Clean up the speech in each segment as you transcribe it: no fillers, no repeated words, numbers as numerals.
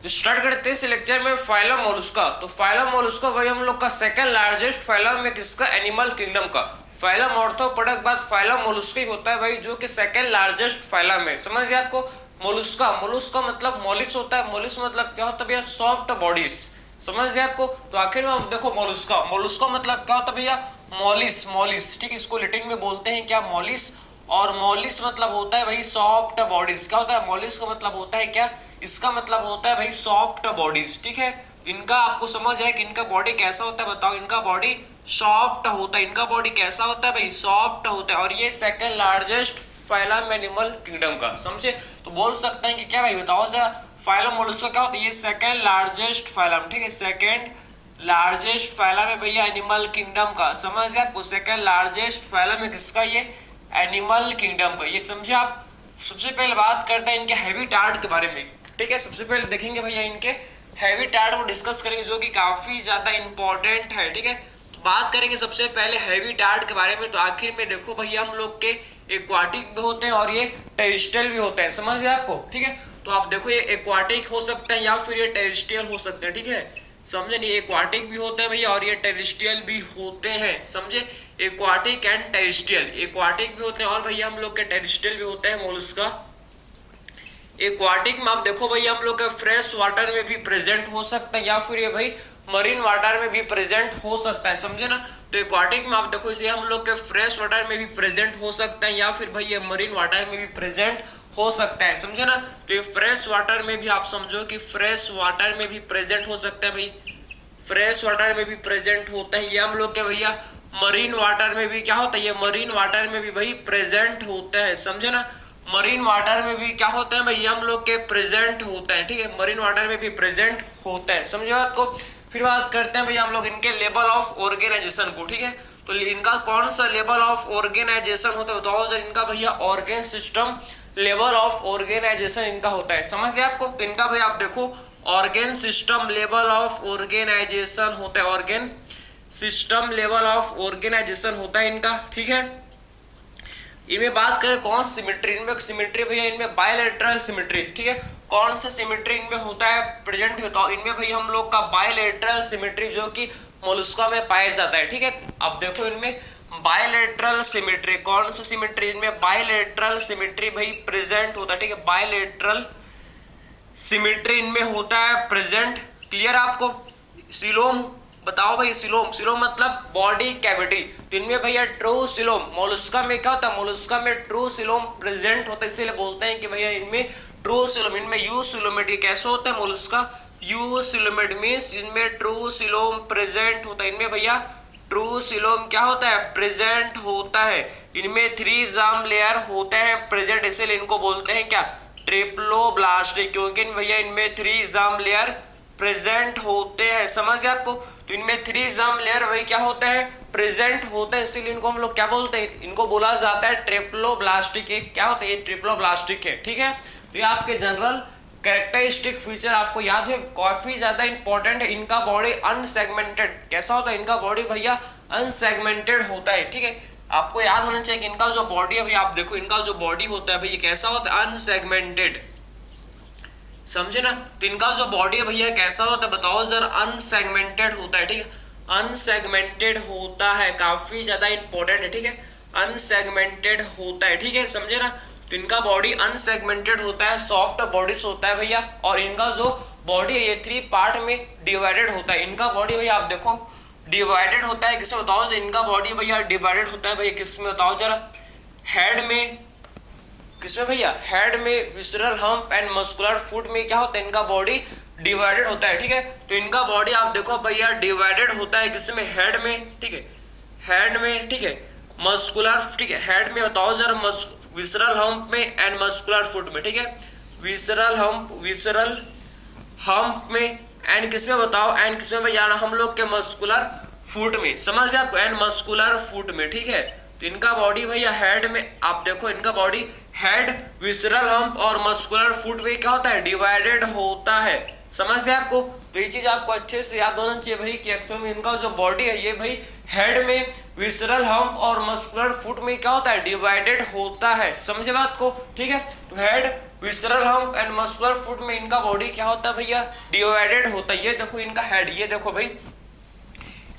तो स्टार्ट करते हैं इस लेक्चर में फाइलम मोलस्का। तो फाइलम मोलस्का भाई हम लोग का सेकंड लार्जेस्ट फाइलम है किसका, एनिमल किंगडम का। फाइलम ऑर्थोपोडा के बाद फाइलम मोलस्का ही होता है भाई, जो कि सेकंड लार्जेस्ट फाइलम है। समझ गए आपको। मोलस्का, मोलस्का मतलब मोलिस होता है। मोलिस मतलब क्या होता है भैया, सॉफ्ट बॉडीज। समझ गए आपको। तो आखिर में आप देखो मोलस्का, मोलस्का मतलब क्या होता है भैया, मोलिस। मोलिस ठीक है, इसको लैटिन में बोलते हैं क्या, मोलिस। और मोलिस मतलब होता है भाई सॉफ्ट बॉडीज। क्या होता है, मोलिस का मतलब होता है क्या, इसका मतलब होता है भाई सॉफ्ट बॉडीज। ठीक है, इनका आपको समझ है कि इनका बॉडी कैसा होता है, बताओ। इनका बॉडी सॉफ्ट होता है। इनका बॉडी कैसा होता है भाई, सॉफ्ट होता है। और ये second largest phylum animal kingdom का, समझे। तो बोल सकते हैं कि क्या भाई, बताओ जरा, फाइलम मोलस्का क्या होता है, ये सेकंड लार्जेस्ट फाइलम। ठीक है, सेकंड लार्जेस्ट फाइलम है भैया एनिमल किंगडम का। समझ गए आपको, सेकंड लार्जेस्ट फाइलम है किसका, ये एनिमल किंगडम का। ये समझे आप। सबसे पहले बात करते हैं इनके हैबिटेट के बारे में। ठीक है, सबसे पहले देखेंगे भैया इनके हैबिटेट को डिस्कस करेंगे, जो कि काफी ज्यादा इंपॉर्टेंट है। ठीक है, तो बात करेंगे सबसे पहले हैबिटेट के बारे में। तो आखिर में देखो भैया हम लोग के एक्वाटिक भी होते हैं और ये टेरेस्ट्रियल भी होते हैं। समझ गए आपको। ठीक है, तो आप देखो ये एक्वाटिक हो सकते हैं या फिर ये टेरेस्ट्रियल हो सकते हैं। ठीक है, समझे नहीं, एक्वाटिक भी होते हैं भैया और ये टेरेस्ट्रियल भी होते हैं। समझे, एक्वाटिक एंड टेरेस्ट्रियल, एक्वाटिक भी होते हैं और भैया हम लोग के टेरेस्ट्रियल भी होते हैं मोलस्का। एक्वाटिक में आप देखो भैया हम लोग के फ्रेश वाटर में भी प्रेजेंट हो सकते हैं या फिर ये भाई मरीन वाटर में भी प्रेजेंट हो सकता है। समझे ना। तो एक्वाटिक में आप देखो इसे हम लोग के फ्रेश वाटर में भी प्रेजेंट हो सकते हैं या फिर भाई ये मरीन वाटर में भी प्रेजेंट हो सकता है। समझे ना। तो ये फ्रेश वाटर में भी आप समझो कि फ्रेश वाटर में भी प्रेजेंट हो सकता है भाई, फ्रेश वाटर में भी प्रेजेंट होता है। ये हम लोग के भैया मरीन वाटर में भी क्या होता है, ये मरीन वाटर में भी भाई प्रेजेंट होता है। समझे ना, मरीन वाटर में भी क्या होता है भाई, हम लोग के प्रेजेंट होता है। ठीक है, मरीन वाटर में भी प्रेजेंट होता है। समझे बात को। फिर बात करते हैं भैया हम लोग इनके लेवल ऑफ ऑर्गेनाइजेशन को। ठीक है, तो इनका कौन सा लेवल ऑफ ऑर्गेनाइजेशन होता है, बताओ सर। इनका भैया organ system level of organisation इनका होता है। समझ गए आपको। तो इनका भैया आप देखो organ system level of organization होता है, organ system level of organization होता है इनका। ठीक है, इनमें बात करें कौन सिमेट्री, इनमें सिमेट्री भैया इनमें बायलैटरल सिमेट्री। ठीक है, कौन सा सिमेट्री इनमें होता है, प्रेजेंट होता है इनमें भाई हम लोग का बायलैटरल सिमेट्री, जो कि मोलस्का में पाया जाता है। ठीक है, अब देखो इनमें बायलैटरल सिमेट्री, कौन सा सिमेट्री, इनमें बायलैटरल सिमेट्री भाई प्रेजेंट होता है। ठीक है, बायलैटरल सिमेट्री इनमें होता है प्रेजेंट। क्लियर आपको। सिलोम, बताओ भाई सिलोम, सिलोम मतलब बॉडी कैविटी। तो इनमें भैया ट्रू सिलोम, मोलस्का में क्या होता है, मोलस्का में ट्रू सिलोम प्रेजेंट होता है, इसीलिए बोलते हैं कि भैया इनमें ट्रू सिलोम। इनमें यू सिलोमेट, ये कैसे होता है मोलस्का, यू सिलोमेट मीन्स इनमें ट्रू सिलोम प्रेजेंट होता है। इनमें भैया ट्रू सिलोम क्या होता है, प्रेजेंट होता है। इनमें 3 जाम लेयर होते हैं प्रेजेंट, इसीलिए इनको बोलते हैं क्या, ट्रिप्लोब्लास्ट, क्योंकि भैया इनमें 3 जाम लेयर प्रेजेंट होते हैं। समझ गए आपको। तो इनमें 3 जाम लेयर वही क्या होता है, प्रेजेंट होता है, इसीलिए इनको हम लोग क्या बोलते हैं, इनको बोला जाता है ट्रिप्लोब्लास्टिक। क्या होता है, ये ट्रिप्लोब्लास्टिक है। ठीक है, तो ये आपके जनरल कैरेक्टरिस्टिक फीचर आपको याद है, काफी ज्यादा इंपॉर्टेंट है। इनका बॉडी अनसेगमेंटेड कैसा होता है, इनका बॉडी भैया अनसेगमेंटेड होता है। ठीक है, आपको याद होना चाहिए कि इनका जो बॉडी है भैया, आप देखो इनका जो बॉडी होता है भैया कैसा होता है, अनसेगमेंटेड। समझे ना। तो इनका जो बॉडी है भैया कैसा होता है, बताओ जरा, अनसेगमेंटेड होता है। ठीक है, अनसेगमेंटेड होता है, काफी ज्यादा इंपॉर्टेंट है। ठीक है, अनसेगमेंटेड होता है। ठीक है, समझे ना। तो इनका बॉडी अनसेगमेंटेड होता है, सॉफ्ट बॉडीज होता है भैया। और इनका जो बॉडी है ये 3 पार्ट में डिवाइडेड होता है। इनका बॉडी भैया आप देखो डिवाइडेड होता है किसमें, बताओ। इनका बॉडी भैया डिवाइडेड होता है भैया किसमें, बताओ जरा। हेड में, किसमें भैया, हेड में, visceral hump and muscular foot में क्या होता है, इनका बॉडी डिवाइडेड होता है। ठीक है, तो इनका बॉडी आप देखो भैया डिवाइडेड होता है किसमें, हेड में। ठीक है, हेड में। ठीक है, मस्कुलर, ठीक है, हेड में बताओ जरा, विसरल हम्प में एंड मस्कुलर फुट में। ठीक है, विसरल हम्प में एंड किसमें बताओ, एंड किसमें भैया हम लोग के मस्कुलर फुट में। समझ गए आपको, एंड मस्कुलर फुट में। ठीक है, तो इनका बॉडी भैया हेड में, आप देखो इनका बॉडी हेड, विसरल हम्प और मस्कुलर फुट में क्या होता है, डिवाइडेड होता है। समझ गए आपको। तो ये चीज आपको अच्छे से याद होना चाहिए भाई कि एक्चुअल में इनका जो बॉडी है ये भाई हेड में, विसरल हम्प और मस्कुलर फुट में क्या होता है, डिवाइडेड होता है। समझे बात को। ठीक है, तो head, visceral hump and muscular foot में इनका बॉडी क्या होता है भैया, डिवाइडेड होता है। ये देखो इनका हेड, ये देखो भाई,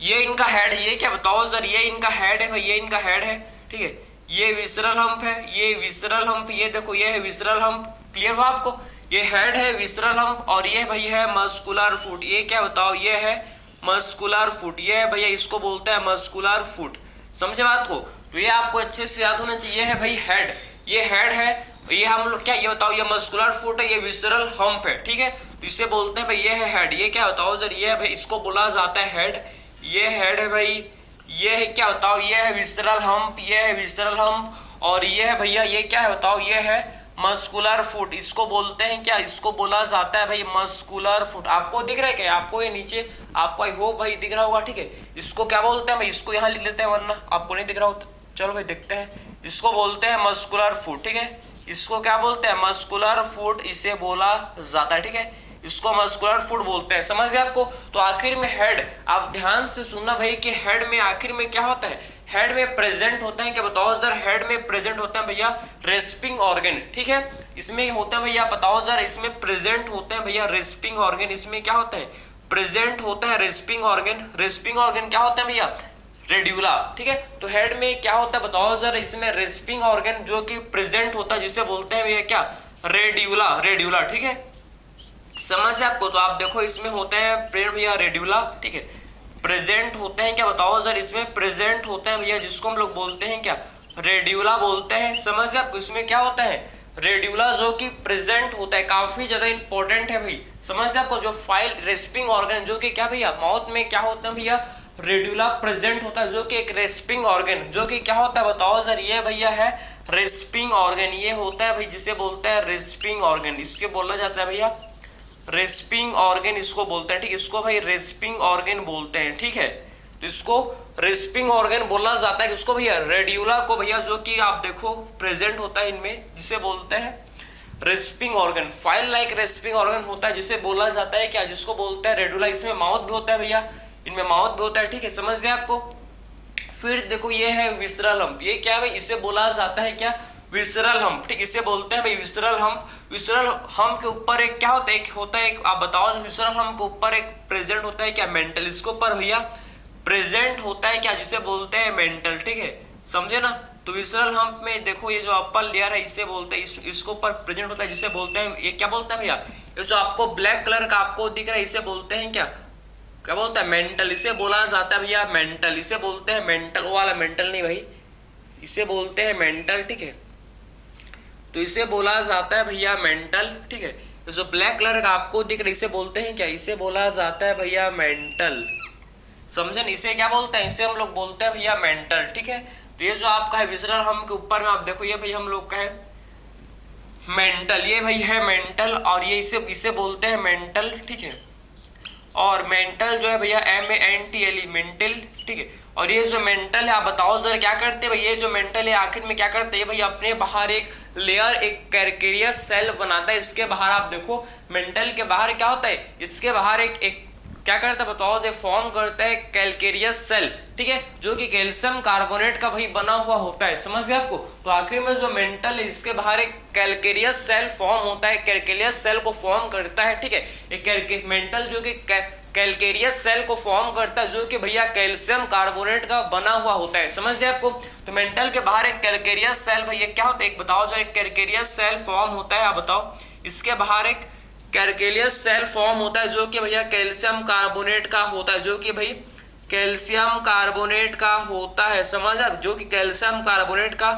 ये इनका हेड, ये क्या बताओ सर, ये इनका हेड है भाई, ये इनका हेड है, ठीक है। ये विसरल हम्प है, ये विसरल हम्प, ये देखो ये है विसरल हम्प, क्लियर हुआ आपको। ये हेड है विसरल हम्प और ये भाई है मस्कुलर फुट। ये क्या बताओ, ये है मस्कुलर फुट, ये है भैया, इसको बोलते हैं मस्कुलर फुट। समझे बात को। तो ये आपको अच्छे से याद होना चाहिए। है भाई हेड, ये हेड है, ये हम लोग क्या, ये बताओ ये मस्कुलर फुट है, ये विसरल हम्प है, ठीक है। तो इसे बोलते हैं भाई ये है हेड। ये क्या बताओ सर, ये है भाई, इसको बोला जाता है हेड। ये हेड है भाई, ये है क्या बताओ, ये है विसरल हम्प, ये है विसरल हम्प और ये है भैया, ये क्या है बताओ, ये है मस्कुलर फुट। इसको बोलते हैं क्या, इसको बोला जाता है भाई मस्कुलर फुट। आपको दिख रहा है क्या, आपको ये नीचे, आपको आई होप भाई दिख रहा होगा, ठीक है। इसको क्या बोलते हैं भाई, इसको यहाँ लिख लेते हैं वरना आपको नहीं दिख रहा हो। चलो भाई देखते हैं, इसको बोलते हैं मस्कुलर फुट, ठीक है। इसको क्या बोलते हैं, मस्कुलर फुट इसे बोला जाता है, ठीक है। इसको मस्कुलर फुट बोलते हैं, समझ गए आपको। तो आखिर में हेड, आप ध्यान से सुनना भाई कि हेड में आखिर में क्या होता है, हेड में प्रेजेंट होता है क्या बताओ जरा, हेड में प्रेजेंट होता है भैया रेस्पिंग ऑर्गन, ठीक है। इसमें होता है भैया, बताओ जरा, इसमें प्रेजेंट होते हैं भैया रेस्पिंग ऑर्गन। इसमें क्या होता है, प्रेजेंट होता है रेस्पिंग ऑर्गन। रेस्पिंग ऑर्गन क्या होता है भैया, रेड्यूला, ठीक है। तो हेड में क्या होता है बताओ जरा, इसमें रेस्पिंग ऑर्गन जो कि प्रेजेंट होता है, जिसे बोलते हैं भैया क्या, रेड्यूला, रेड्यूला, ठीक है। समझ है आपको। तो आप देखो इसमें होते हैं प्रेजेंट भैया रेड्यूला, ठीक है। प्रेजेंट होते हैं क्या बताओ सर, इसमें प्रेजेंट होते हैं भैया, जिसको हम लोग बोलते हैं क्या, रेड्यूला बोलते हैं। समझ है आपको। इसमें क्या होता है, रेड्यूला जो कि प्रेजेंट होता है, काफी ज्यादा इंपॉर्टेंट है भाई। समझ है आपको। जो फाइल रेस्पिंग ऑर्गन जो कि क्या भैया, माउथ में क्या होता है भैया, रेड्यूला प्रेजेंट होता है, जो कि एक रेस्पिंग ऑर्गन, जो कि क्या होता है बताओ सर, ये भैया है रेस्पिंग ऑर्गन। ये होता है भाई जिसे बोलते हैं रेस्पिंग ऑर्गन, इसके बोला जाता है भैया रेस्पिंग ऑर्गन, इसको बोलते हैं, ठीक। इसको भाई रेस्पिंग ऑर्गन बोलते हैं, ठीक है। तो इसको रेस्पिंग ऑर्गन बोला जाता है किसको भैया, रेड्यूला को भैया, जो कि आप देखो प्रेजेंट होता है इनमें, जिसे बोलते हैं respiring organ. File like respiring organ होता है, जिसे बोला जाता है क्या, जिसको बोलते हैं रेड्यूला। इसमें माउथ भी होता है भैया, इनमें माउथ भी होता है, ठीक है। समझ गए आपको। फिर देखो ये है विसरल हम्प। ये क्या है भाई, इसे बोला जाता है क्या, विसरल हम्प, ठीक। इसे बोलते हैं भाई विसरल हम्प। विसरल हम्प के ऊपर एक क्या होता है, एक होता है, एक आप बताओ, विसरल हम्प के ऊपर एक प्रेजेंट होता है क्या, मेंटल। इसके ऊपर भैया प्रेजेंट होता है क्या, जिसे बोलते हैं मेंटल, ठीक है। समझे ना। तो विसरल हम्प में देखो ये जो अपर लेयर है, इसे बोलते हैं, इसको ऊपर प्रेजेंट होता है, जिसे बोलते हैं, ये क्या बोलते हैं भैया, ये जो आपको ब्लैक कलर का आपको दिख रहा है, इसे बोलते हैं क्या, क्या बोलता है, मेंटल। इसे बोला जाता है भैया मेंटल, इसे बोलते हैं मेंटल। वो वाला मेंटल नहीं भाई, इसे बोलते हैं मेंटल, ठीक है। तो इसे बोला जाता है भैया मेंटल, ठीक है। तो जो ब्लैक कलर का आपको दिख रहा है, इसे बोलते हैं क्या, इसे बोला जाता है भैया मेंटल। समझन। इसे क्या बोलते हैं, इसे हम लोग बोलते हैं भैया मेंटल, ठीक है। तो ये जो आपका है विसरल हम्प के ऊपर में आप देखो, ये भैया हम लोग का है मेंटल, ये भाई है मेंटल और ये इसे बोलते हैं मेंटल, ठीक है। और मेंटल जो है भैया MENTL, मेंटल, ठीक है। और ये जो मेंटल है, आप बताओ जरा क्या करते हैं भाई, ये जो मेंटल है आखिर में क्या करते हैं भाई, अपने बाहर एक लेयर, एक कैल्केरियस सेल बनाता है। इसके बाहर आप देखो, मेंटल के बाहर क्या होता है, इसके बाहर एक क्या करता है बताओ, ये फॉर्म करता है कैल्केरियस सेल, ठीक है, जो कि कैल्शियम कार्बोनेट का भाई बना हुआ होता है। समझ गए आपको। तो आखिर में जो मेंटल है, इसके बाहर एक कैल्केरियस सेल फॉर्म होता है, कैल्केरियस सेल को फॉर्म करता है, ठीक है। एक मेंटल जो कि कैल्केरियस सेल को फॉर्म करता है, जो कि भैया कैल्शियम कार्बोनेट का बना हुआ होता है। समझ गए आपको। तो मेंटल के बाहर एक कैल्केरियस सेल भैया क्या होता है, एक बताओ जो एक कैल्केरियस सेल फॉर्म होता है, आप बताओ। इसके बाहर एक कैल्केरियस सेल फॉर्म होता है, जो कि भैया कैल्शियम कार्बोनेट का होता है, जो कि भाई कैल्शियम कार्बोनेट का होता है। समझ आप, जो कि कैल्शियम कार्बोनेट का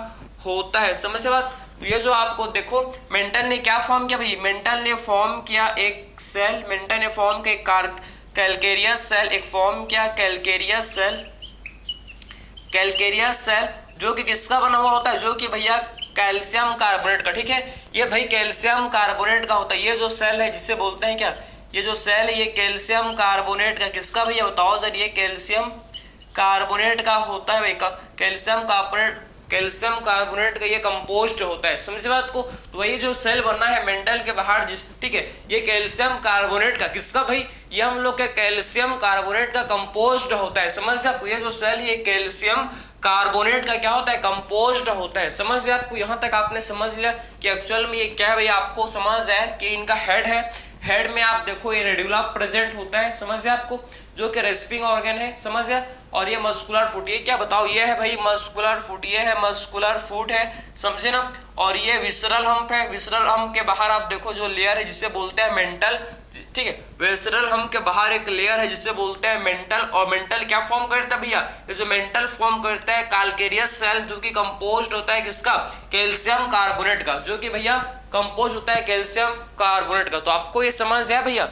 होता है। समझ बात। तो ये जो आपको देखो, मेंटल ने क्या फॉर्म किया भाई, मेंटल ने फॉर्म किया एक सेल, मेंटल ने फॉर्म किया कैल्केरियस सेल, एक फॉर्म किया कैल्केरियस सेल, कैल्केरियस सेल जो कि किसका बना हुआ होता है, जो कि भैया कैल्शियम कार्बोनेट का, ठीक है। ये भाई कैल्शियम कार्बोनेट का होता है। ये जो सेल है, जिसे बोलते हैं क्या, ये जो सेल है, ये कैल्शियम कार्बोनेट का, किसका भैया बताओ सर, ये कैल्शियम कार्बोनेट का होता है भाई, कैल्शियम कार्बोनेट का ये कंपोस्ट होता है। समझे बात को। तो वही जो सेल बना है मेंटल के बाहर, जिस, ठीक है, ये कैल्शियम कार्बोनेट का, किसका भाई, ये हम लोग के कैल्शियम कार्बोनेट का कंपोस्ट होता है। समझ आपको। ये जो सेल है कैल्शियम कार्बोनेट का क्या होता है, कंपोज्ड होता है। समझ गए आपको, यहाँ तक आपने समझ लिया कि एक्चुअल में ये क्या है भाई, आपको समझ है कि इनका हेड है, हेड में आप देखो ये रेडुला प्रेजेंट होता है, समझ गए आपको, जो कि रेस्पिंग ऑर्गन है, समझ गया। और ये मस्कुलर फुट, ये क्या बताओ, ये है भाई मस्कुलर फुट, ये है मस्कुलर फुट है, समझे ना। और ये विसरल हम्प है, विसरल हम्प के बाहर आप देखो जो लेयर है जिसे बोलते हैं मेंटल, ठीक है। विसरल हम्प के बाहर एक लेयर है जिसे बोलते हैं मेंटल, और मेंटल क्या फॉर्म करता है भैया, ये जो मेंटल फॉर्म करता है कैल्केरियस सेल, जो कि कंपोज्ड होता है किसका, कैल्शियम कार्बोनेट का, जो कि भैया कंपोज होता है कैल्शियम कार्बोनेट का। तो आपको ये समझ आया भैया,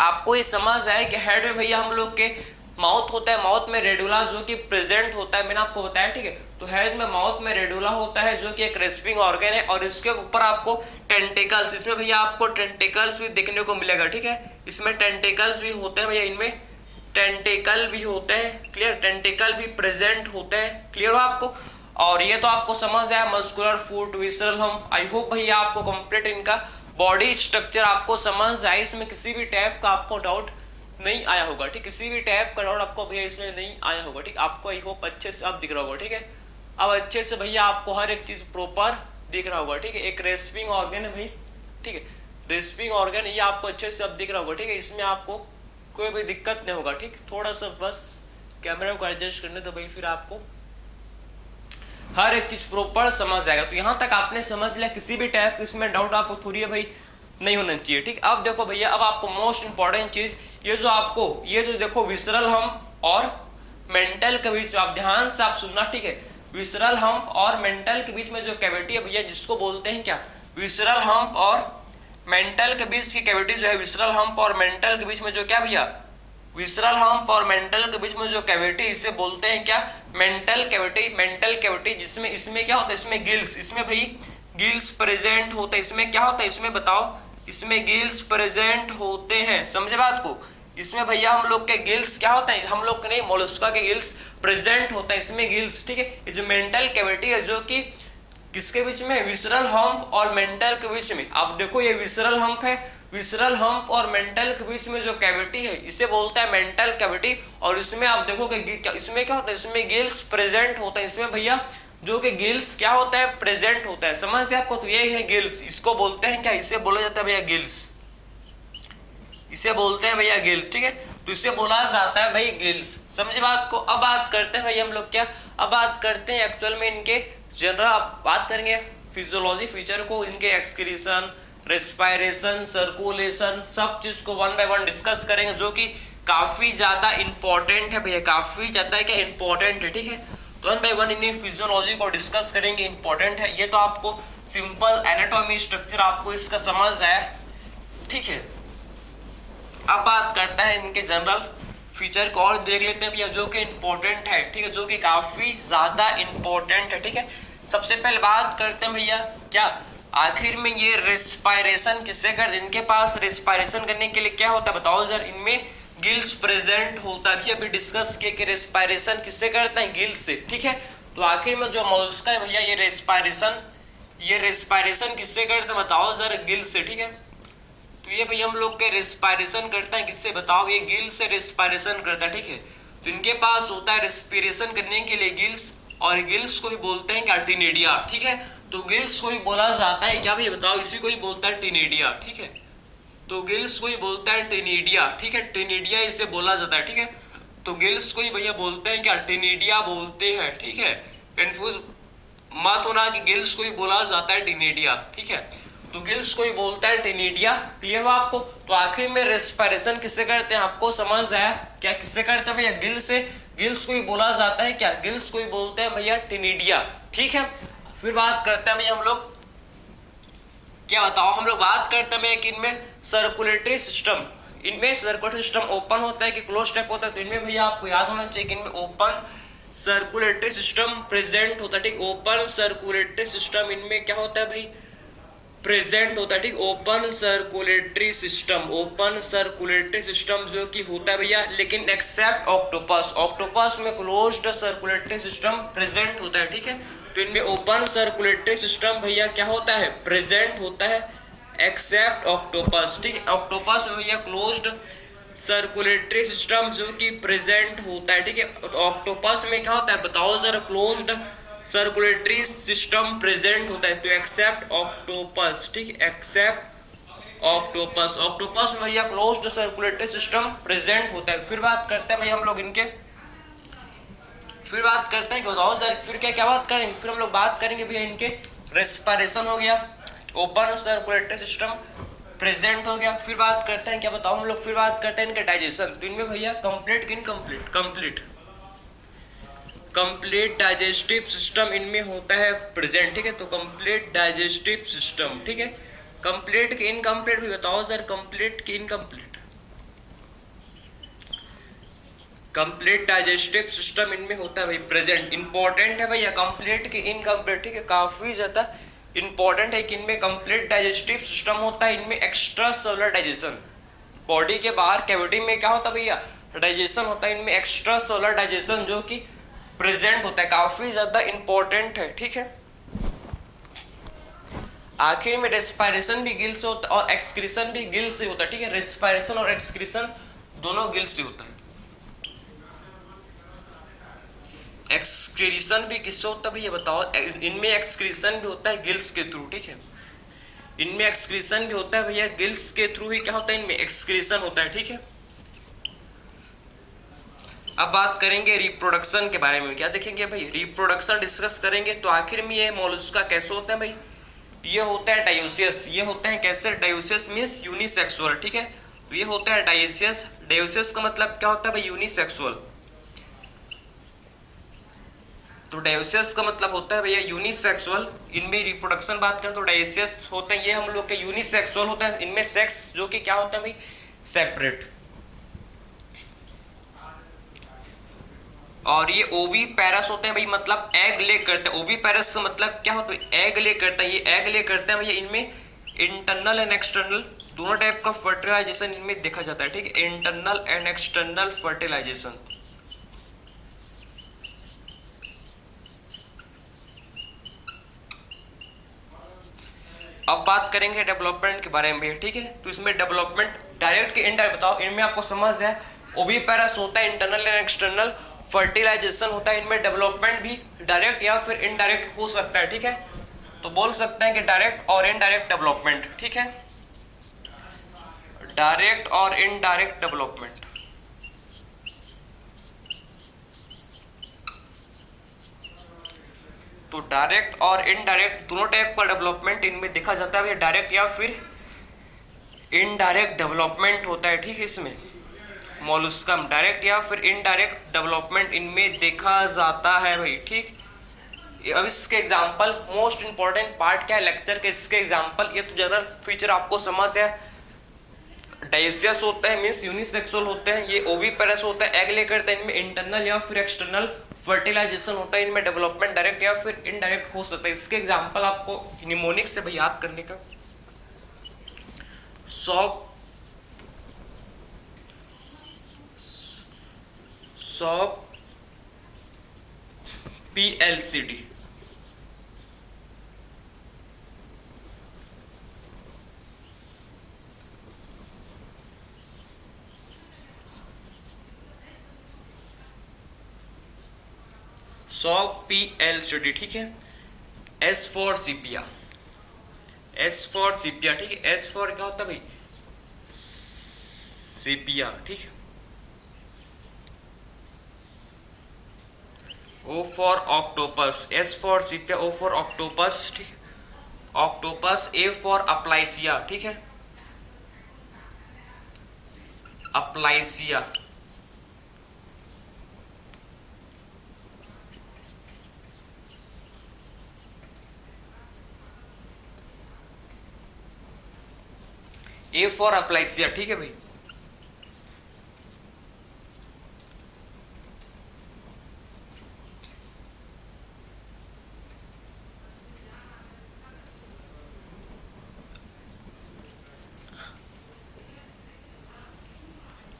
आपको ये समझ आया कि हेड में भैया हम लोग के माउथ होता है, माउथ में रेडुला जो कि प्रेजेंट होता है, मैंने आपको बताया, ठीक है। तो हेड में माउथ में रेडुला होता है जो कि एक रेस्पिंग ऑर्गन है, और इसके ऊपर आपको टेंटिकल्स, इसमें भैया आपको टेंटिकल्स भी देखने को मिलेगा, ठीक है। इसमें टेंटिकल्स भी होते हैं भैया, इनमें टेंटिकल भी होते हैं, क्लियर, टेंटिकल भी प्रेजेंट होते हैं, क्लियर हो आपको। और ये तो आपको समझ आया muscular foot, visceral hump. I hope भैया आपको कंप्लीट इनका बॉडी स्ट्रक्चर आपको समझ आए, इसमें किसी भी टाइप का आपको डाउट नहीं आया होगा, ठीक, किसी भी टाइप का डाउट आपको भैया इसमें नहीं आया होगा, ठीक। आपको आई होप अच्छे से अब दिख रहा होगा, ठीक है। अब अच्छे से भैया आपको हर एक चीज प्रॉपर दिख रहा होगा, ठीक है। एक रेस्पिंग ऑर्गन है भाई, ठीक है, रेस्पिंग ऑर्गन, ये आपको अच्छे से अब दिख रहा होगा, ठीक है। इसमें आपको कोई भी दिक्कत नहीं होगा, ठीक। थोड़ा सा बस कैमरा को एडजस्ट करने तो भाई, फिर आपको हर एक चीज प्रॉपर समझ जाएगा। तो यहाँ तक आपने समझ लिया, किसी भी टाइप इसमें डाउट आपको थोड़ी है भाई नहीं होना चाहिए, ठीक। अब देखो भैया, अब आपको मोस्ट इंपॉर्टेंट चीज, ये जो आपको ये जो देखो विसरल हम्प और मेंटल के बीच, आप ध्यान से आप सुनना, ठीक है। विसरल हम्प और मेंटल के बीच में जो कैविटी है भैया, जिसको बोलते हैं क्या, विसरल हम्प और मेंटल के बीच की कैविटी जो है, विसरल हम्प और मेंटल के बीच में जो क्या भैया, विसरल हम्प और मेंटल के बीच में जो कैविटी, इसे बोलते हैं क्या, मेंटल कैविटी। मेंटल कैविटी जिसमें, इसमें क्या होता है, इसमें गिल्स, इसमें भाई गिल्स प्रेजेंट होते हैं। इसमें क्या होता है, इसमें बताओ, इसमें गिल्स प्रेजेंट होते हैं, समझे बात को। इसमें भैया हम लोग के गिल्स क्या होता है, हम लोग के नहीं, मोलस्का के गिल्स प्रेजेंट होते हैं, इसमें गिल्स, ठीक है। ये जो मेंटल कैविटी है, जो कि किसके बीच में, विसरल हम्प और मेंटल के बीच में। आप देखो ये विसरल हम्प है, विसरल हम्प और मेंटल के बीच में जो कैविटी है, इसे बोलते हैं मेंटल कैविटी। और इसमें आप देखो कि इसमें क्या होता है, इसमें गिल्स प्रेजेंट होते हैं, इसमें भैया जो कि गिल्स क्या होता है, प्रेजेंट होता है, समझ से आपको। तो ये है गिल्स, इसको बोलते हैं क्या, इसे बोला जाता है भैया गिल्स, इसे बोलते हैं भैया गिल्स, ठीक है। तो इसे बोला जाता है भाई गिल्स, समझे बात को। अब बात करते हैं भाई हम लोग क्या, अब बात करते हैं एक्चुअल में इनके जनरल, बात करेंगे फिजियोलॉजी फीचर को, इनके एक्सक्रीशन, रेस्पायरेशन, सर्कुलेशन, सब चीज को वन बाय वन डिस्कस करेंगे, जो कि काफी ज्यादा इंपॉर्टेंट है भैया, काफी ज्यादा क्या इंपॉर्टेंट है, ठीक है। तो वन बाय वन इन्हें फिजियोलॉजी को डिस्कस करेंगे, इंपॉर्टेंट है ये। तो आपको सिंपल एनाटॉमी स्ट्रक्चर आपको इसका समझ आया, ठीक है। अब बात करता है इनके जनरल फीचर को और देख लेते हैं भैया, जो कि इंपॉर्टेंट है, ठीक है, जो कि काफी ज्यादा इंपॉर्टेंट है, ठीक है। सबसे पहले बात करते हैं भैया क्या, आखिर में ये रेस्पायरेशन किससे करते, इनके पास रेस्पायरेशन करने के लिए क्या होता है बताओ जरा, इनमें गिल्स प्रेजेंट होता है, अभी डिस्कस किए कि रेस्पायरेशन किससे करते हैं, गिल्स से, ठीक है। तो आखिर में जो मोलस्का है भैया, ये रेस्पायरेशन किससे करते हैं बताओ जरा, गिल्स से, ठीक है। तो ये भैया हम लोग के रेस्पायरेशन करता है किससे बताओ, ये गिल्स से रेस्पायरेशन करता है, ठीक है। तो इनके पास होता है रेस्पिरेशन करने के लिए गिल्स, और गिल्स को ही बोलते हैं क्या, टिनेडिया, ठीक है। तो गिल्स को ही बोला जाता है क्या भैया बताओ, इसी को ही बोलता है टिनेडिया, ठीक है। तो गिल्स को ही बोलता है टिनेडिया, ठीक है, टिनेडिया इसे बोला जाता है, ठीक है। तो गिल्स को ही भैया बोलते हैं क्या, टिनेडिया बोलते हैं, ठीक है। कंफ्यूज मत होना कि गिल्स को ही बोला जाता है टिनेडिया, ठीक है। तो गिल्स को ही बोलता है टिनेडिया, क्लियर हो आपको। तो आखिर में रेस्पिरेशन किससे करते हैं, आपको समझ आया क्या, किससे करते हैं भैया, गिल्स से। गिल्स को ही बोला जाता है क्या, गिल्स को ही बोलते हैं भैया टिनेडिया, ठीक है। फिर बात करते हैं भैया हम लोग क्या बताओ, हम लोग बात करते हैं कि इनमें सर्कुलेटरी सिस्टम, इनमें सर्कुलेटरी सिस्टम ओपन होता है कि क्लोज टाइप होता है। तो इनमें भैया आपको याद होना चाहिए कि इनमें ओपन सर्कुलेटरी सिस्टम प्रेजेंट होता है, ठीक। ओपन सर्कुलेटरी सिस्टम इनमें क्या होता है भाई, प्रेजेंट होता है, ठीक। Open circulatory system, open circulatory system जो कि होता है भैया, लेकिन एक्सेप्ट ऑक्टोपस, ऑक्टोपस में क्लोज्ड सर्कुलेटरी सिस्टम प्रेजेंट होता है, ठीक है। तो इनमें ओपन सर्कुलेटरी सिस्टम भैया क्या होता है, प्रेजेंट होता है, एक्सेप्ट ऑक्टोपस, ठीक है। ऑक्टोपस में भैया क्लोज्ड सर्कुलेटरी सिस्टम जो कि प्रेजेंट होता है, ठीक है। ऑक्टोपस में क्या होता है बताओ जरा, क्लोज्ड सर्कुलेटरी सिस्टम प्रेजेंट होता है, तो एक्सेप्ट ऑक्टोपस, ठीक है, एक्सेप्ट ऑक्टोपस। ऑक्टोपस में भैया क्लोज्ड सर्कुलेटरी सिस्टम प्रेजेंट होता है। फिर बात करते हैं भैया हम लोग इनके, फिर बात करते हैं बताओ जरा, फिर क्या क्या बात करेंगे, फिर हम लोग बात करेंगे भैया इनके रेस्पिरेशन हो गया, ओपन सर्कुलेटरी सिस्टम प्रेजेंट हो गया। फिर बात करते हैं क्या बताओ हम लोग, फिर बात करते हैं इनके डाइजेशन। तो इनमें भैया कंप्लीट कि incomplete, complete complete digestive system इनमें होता है प्रेजेंट, ठीक है। तो कंप्लीट डाइजेस्टिव सिस्टम, ठीक है। कंप्लीट कि इनकम्प्लीट भी बताओ सर, कंप्लीट कि इनकम्प्लीट। कंप्लीट डाइजेस्टिव सिस्टम इनमें होता है भाई प्रेजेंट। इंपॉर्टेंट है भैया कंप्लीट कि इनकम्प्लीट, ठीक है, काफी ज्यादा इंपॉर्टेंट है कि इनमें कंप्लीट डाइजेस्टिव सिस्टम होता है, इनमें एक्स्ट्रा सेलुलर डाइजेशन, बॉडी के बाहर कैविटी में क्या होता है भैया डाइजेशन होता है, इनमें एक्स्ट्रा सेलुलर डाइजेशन जो कि प्रेजेंट होता है, काफी ज्यादा इंपॉर्टेंट है, ठीक है। आखिर में रेस्पिरेशन भी गिल से होता है और एक्सक्रीशन भी गिल से होता है, ठीक है। रेस्पिरेशन और एक्सक्रीशन दोनों गिल से होता है। एक्सक्रीशन भी किससे होता है भैया बताओ, इनमें एक्सक्रीशन भी होता है गिल्स के थ्रू, ठीक है। इनमें एक्सक्रीशन भी होता है भैया गिल्स के थ्रू ही क्या होता है, इनमें एक्सक्रीशन होता है, ठीक है। अब बात करेंगे रिप्रोडक्शन के बारे में, क्या देखेंगे भाई, रिप्रोडक्शन डिस्कस करेंगे। तो आखिर में ये मोलस्का कैसे होता है भाई, ये होता है डायोसियस, ये होते हैं कैसे, डायोसियस मीन्स यूनिसेक्सुअल, ठीक है। तो ये होता है डायोसियस, डायोसियस का मतलब क्या होता है भाई, यूनिसेक्सुअल। तो डायोसियस का मतलब होता है भैया यूनिसेक्सुअल। इनमें रिप्रोडक्शन बात करें तो डायोसियस होते हैं, ये हम लोग के यूनिसेक्सुअल होता है, इनमें सेक्स जो कि क्या होता है भाई सेपरेट। और ये ओवी पैरस होते हैं भाई, मतलब एग ले करते हैं। ओवी पैरस का मतलब क्या होता है, एग ले करता है, ये एग ले करते हैं भैया। इनमें इंटरनल एंड एक्सटर्नल दोनों टाइप का फर्टिलाइजेशन इनमें देखा जाता है, ठीक है, इंटरनल एंड एक्सटर्नल फर्टिलाइजेशन। अब बात करेंगे डेवलपमेंट के बारे में, ठीक है। तो इसमें डेवलपमेंट डायरेक्ट के इनडायरेक्ट बताओ, इनमें आपको समझ है ओविपेरस होता है, इंटरनल एंड एक्सटर्नल फर्टिलाइजेशन होता है, इनमें डेवलपमेंट भी डायरेक्ट या फिर इनडायरेक्ट हो सकता है, ठीक है। तो बोल सकते हैं कि डायरेक्ट और इनडायरेक्ट डेवलपमेंट, ठीक है, डायरेक्ट और इनडायरेक्ट डेवलपमेंट। तो डायरेक्ट और इनडायरेक्ट दोनों टाइप का डेवलपमेंट इनमें देखा जाता है, डायरेक्ट या फिर इनडायरेक्ट डेवलपमेंट होता है, ठीक है। इसमें मोलस्का डायरेक्ट या फिर इनडायरेक्ट डेवलपमेंट इनमें देखा जाता है भाई, ठीक। अब इसके एग्जांपल, मोस्ट इंपॉर्टेंट पार्ट क्या है लेक्चर के, इसके एग्जांपल, ये तो जनरल फीचर आपको समझ है, डायोसियस होता है मीन्स यूनिसेक्सुअल होते हैं, ये ओविपेरस होता है, एग ले करते हैं, इनमें इंटरनल या फिर एक्सटर्नल फर्टिलाइजेशन होता है, इनमें डेवलपमेंट डायरेक्ट या फिर इनडायरेक्ट हो सकता है। इसके एग्जांपल आपको निमोनिक से भाई याद करने का, सॉप PLCD, सॉप PLCD, ठीक है। S for sepia, S for sepia, ठीक है। S फॉर क्या होता है भाई सीपिया, ठीक है। O for octopus, S for sepia, O for octopus, ठीक है, ऑक्टोपस। A फॉर अप्लाइसिया, ठीक है, अप्लाइसिया। A फॉर अप्लाइसिया, ठीक है भाई।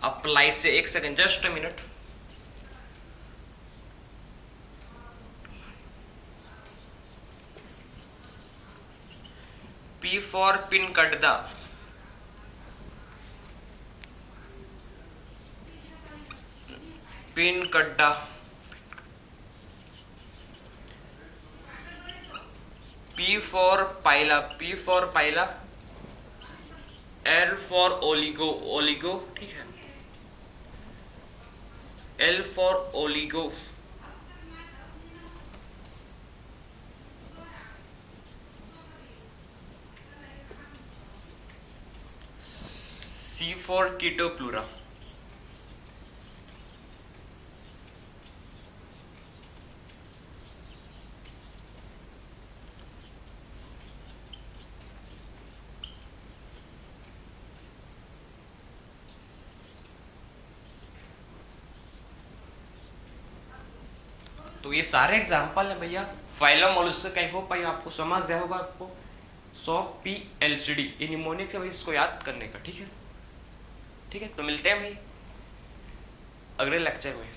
अप्लाई से एक second, just a minute. P for Pinctada, pin गड्ढा, P for Pila, P for पाइला, L for ओलिगो, ओलिगो ठीक है, L for oligo, C for Chaetopleura, तो ये सारे एग्जाम्पल है भैया फाइलम मोलस्क का। आई होप भाई आपको समझ आया होगा आपको SOP-LCD ये निमोनिक से भाई इसको याद करने का। ठीक है, ठीक है, तो मिलते हैं भाई अगले लेक्चर में।